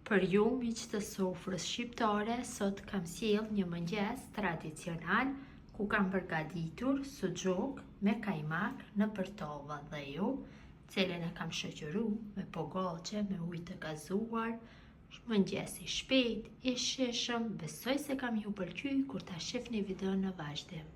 Për ju miq të sofrës shqiptare, sot kam sjell një mëngjes tradicional ku kam përgatitur suxhuk me kajmak në tova dhe ju, cilën e kam shoqëruar me pogaçe me ujë të gazuar. Mëngjes i shpejt, i shishëm, besoj se kam ju pëlqyer kur ta shihni videon në vazhdim.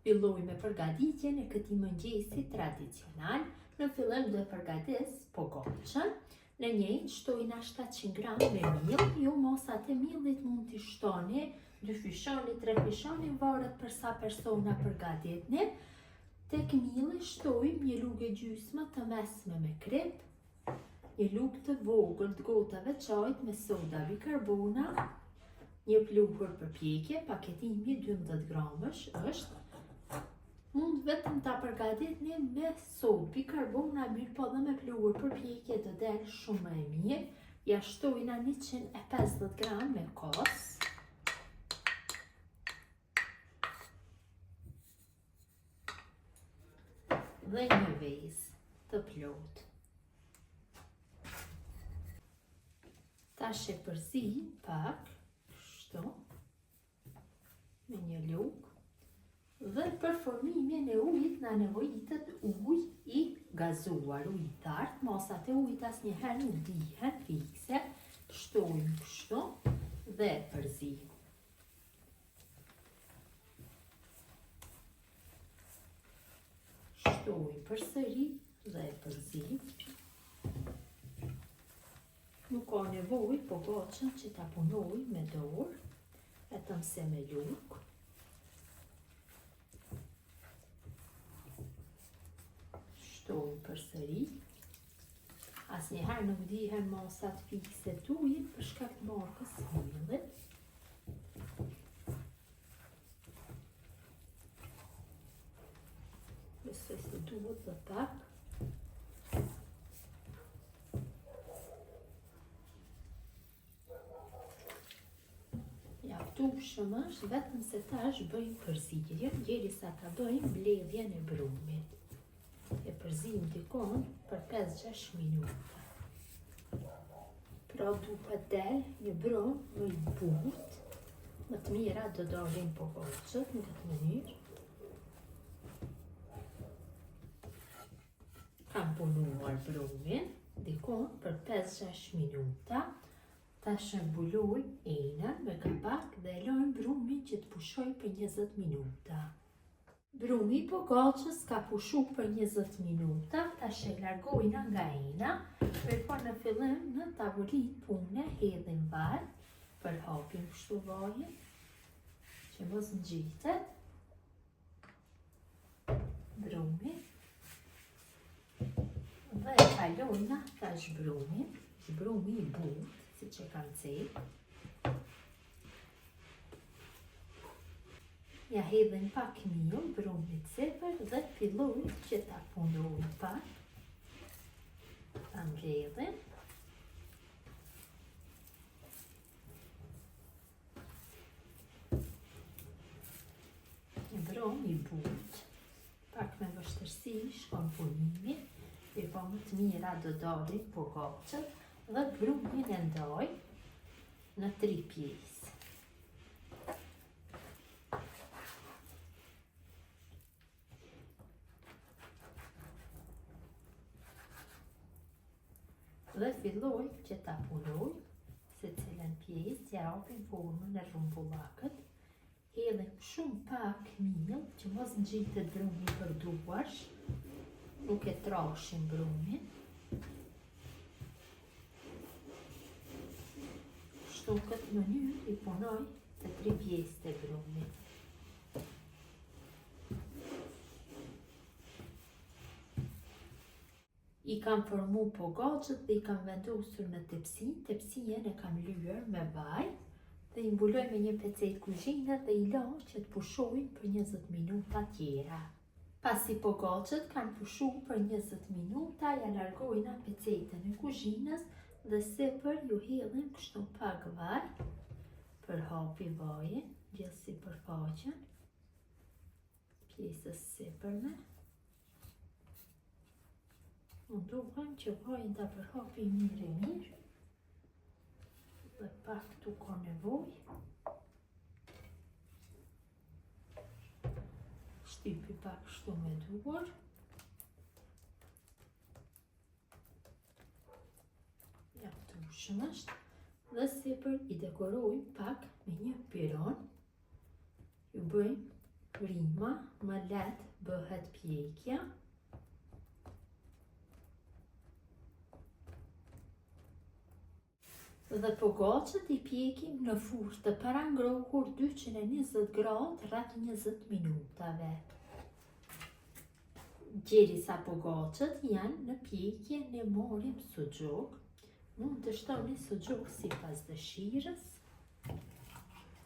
Filloj me përgatitjen e këtij mëngjesi tradicional. Në fillim do të përgatis pogaçën. Në njëjtë shtojna 700 gram me miell, ju mosat e miellit mund t'i shtoni 2 fishoni, 3 fishoni, varet për sa persona përgatitni. Tek mielli shtojmë një lugë gjysmë të mesme me krip, një lugë të vogël të gotave çajit me soda bikarbona, një pluhur përpjekje, paketimi 12 gramësh është. Mund vetëm ta përgatitni me sodë bikarbona, mirë po dhe me pluhur përpjekje do del shumë më e mirë. Ja shtojna 150 gram me kos. Dhe një vezë të plotë. Tash e përzi pak, kështu, me një lugë. Dhe për formimin e ujit na nevojitet ujë i gazuar, ujë i thartë, mosat e ujit asnjëherë nuk dihen fikse. Shtojmë kështu dhe përzi. Shtojmë përsëri dhe përzi. Nuk ka nevojë pogaçën që ta punoj me dorë, vetëm se me lugë. Shtojmë përsëri. Asnjëherë nuk dihen mosat fikse të ujit për shkak të markës së miellit. Besoj se duhet dhe pak. Mjaftueshëm është vetëm se tash bëjmë përzierjen, derisa ta bëjmë mbledhjen e brumit. E përzim dikon për 5-6 minuta. Pra duhet del një brum më i butë, më të mira do dalin pogaçët në këtë mënyrë. Kam punuar brumin dikon për 5-6 minuta. Tash e mbuloj enën me kapak dhe lojmë brumin që të pushoj për 20 minuta. Brumi i pogaçës ka pushu për 20 minuta, tash e largojna nga ena, po në fillim në tavolinë pune hedhim vaj, përhapim kështu vajin, që mos ngjitet. Brumi. Dhe e kalojna tash brumin, brumi i butë, siç e kam thënë. Ja hedhim pak miell brumit sipër dhe filloj që ta punoj pak. Ta mbledhim. Një brum i butë, pak me vështirësi shkon punimi, po më të mira do dalin pogaçët dhe brumin e ndaj në 3 pjesë. Dhe filloj që ta punoj se cilën pjesë, ja hapim formën e rrumbullakët, hedhim shumë pak miell që mos ngjitet brumi për duarsh, nuk e trashim brumin. Kështu në këtë mënyrë i punoj të 3 pjesë të brumit. I kam formu pogaçët dhe i kam vendosur në tepsi. Tepsien e kam lyer me vaj dhe i mbuloj me një pecetë kuzhine dhe i lë që të pushojnë për 20 minuta tjera. Pasi pogaçët kanë pushuar për 20 minuta, ja largojna pecetën e kuzhinës dhe sipër ju hedhim kështu pak vaj, përhapi vajin, gjithsesi përfaqen, pjesës sipërme. Mundohem që vajin ta përhapi mirë. dhe pak këtu ka nevoj. Shtypi pak kështu me duar. Ja të ushëm është. Dhe sipër i dekorojmë pak me një piron. Ju bëjmë rima, më letë bëhet pjekja. Dhe pogaçet i pjekim në furrë të parangrohur 220 gradë rreth 20 minutave. Derisa pogaçet janë në pjekje, ne marrim suxhuk. Mund të shtoni suxhuk sipas dëshirës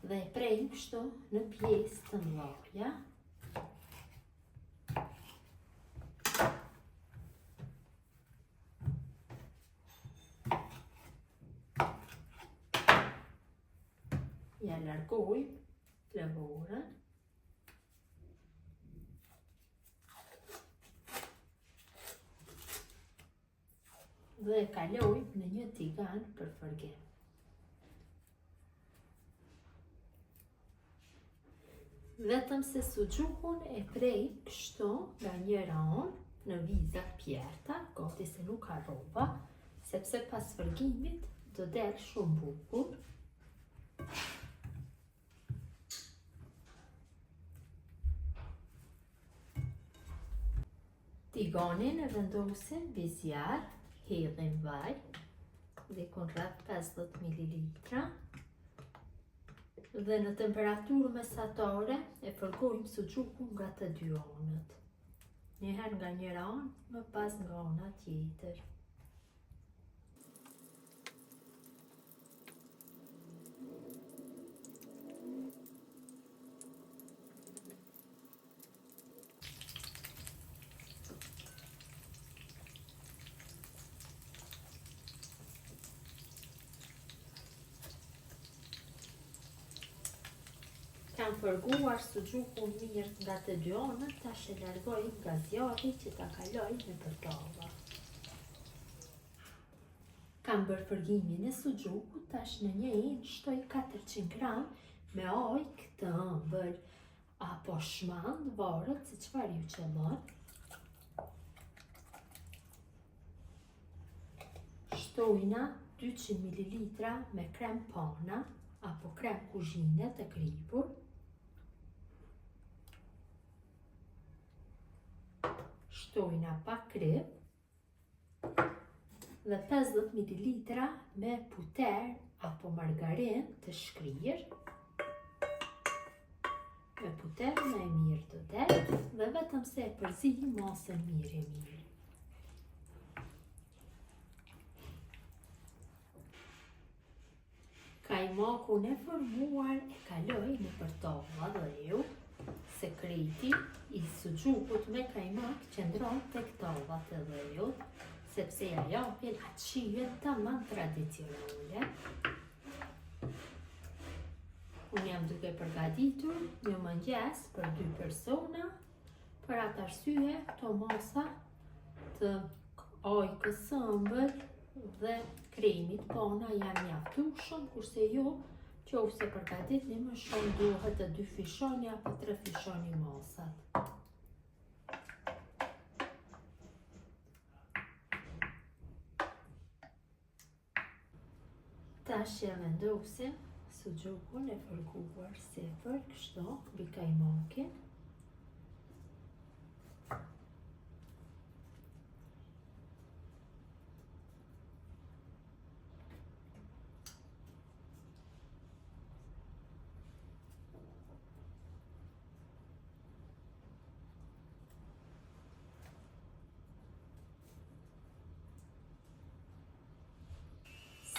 dhe e prejmë kështu në pjesë të mëdha. Ja largojmë flavorën. Dhe e kalojmë në një tigan për fërgim. Vetëm se suxhukun e prejmë kështu nga njëra anë në vizat pjerta, gati se nuk harrova, sepse pas fërgimit do del shumë bukur. Tiganin e vendosim mbi zjarr, hedhim vaj, dikon rreth 50 ml, dhe në temperaturë mesatare e fërgojmë suxhukun nga të dy anët. Njëherë nga njëra anë, më pas nga ana tjetër. Kam fërguar suxhukun mirë nga të dy anët, tash e largoj nga zjarri që ta kaloj nëpër tavë. Kam bërë fërgimin e suxhukut, tash në një enë shtoj 400 gram me ujë të ëmbël apo shmand, varet se çfarë ju qëllon. Shtojna 200 ml me krem pana apo krem kuzhine të kripur. Shtojna pak krip dhe 50 ml me puter apo margarin të shkrirë. Me puter më e mirë do del dhe vetëm se e përzi masën mirë. Kajmakun e formuar e kaloj nëpër tavë dheu. Sekreti i suxhukut me kajmak qëndron tek tavat e dheut, sepse ja japin atë shijen tamam tradicionale. Unë jam duke përgatitur një mëngjes për 2 persona, për atë arsye këto masa të ojkës së ëmbël dhe kremit pana janë mjaftueshëm, kurse jo qofse përgatitni më shumë duhet të 2 fishoni apo 3 fishoni masat. Tash ja vendosim suxhukun e fërguar sipër kështu mbi kajmakin.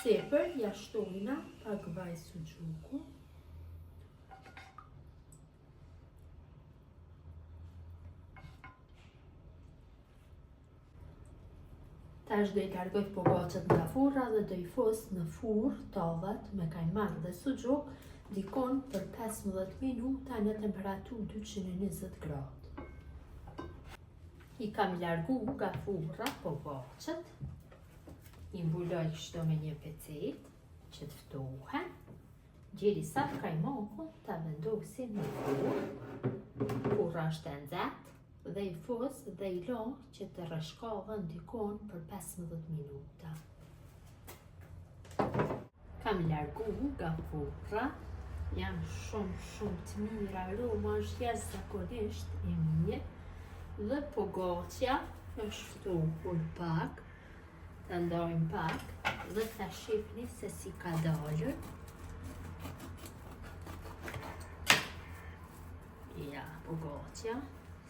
Sipër ja shtojna pak vaj suxhuku. Tash do i largoj pogaçet nga furra dhe do i fus në furrë tavat me kajmak dhe suxhuk dikon për 15 minuta në temperaturë 220 gradë. I kam largu nga furra pogaçet. I mbuloj kështu me një pecet. që të ftohen. Gjeri sa të kajmakun ta vendosim në furrë kur është e nxehtë dhe i fus dhe i lo që të rreshkohen ndikon për 15 minuta. Kam largu nga furra, jam shumë të mirë, aroma është jashtëzakonisht e mirë dhe pogaçja është ftohur pak, ta ndajmë pak dhe ta shihni se si ka dalur. Ja, pogaçja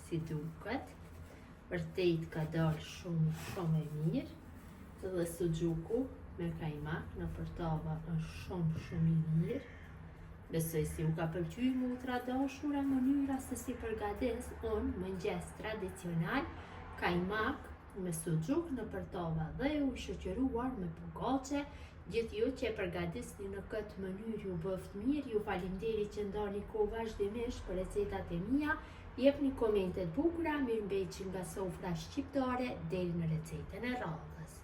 si duket, vërtet ka dalë shumë e mirë dhe suxhuku me kajmak në tavë është shumë i mirë. Besoj si u ka pëlqyer motra dashura mënyra se si përgatis unë mëngjes tradicional kajmak me suxhuk në tavë dhe u shoqëruar me pogaçe. Gjithë ju që e përgatisni në këtë mënyrë ju bëft mirë, ju faleminderit që ndani kohë vazhdimisht për recetat e mia. Jepni komentet bukura, mirëmbëjtje nga sofra shqiptare deri në recetën e radhës.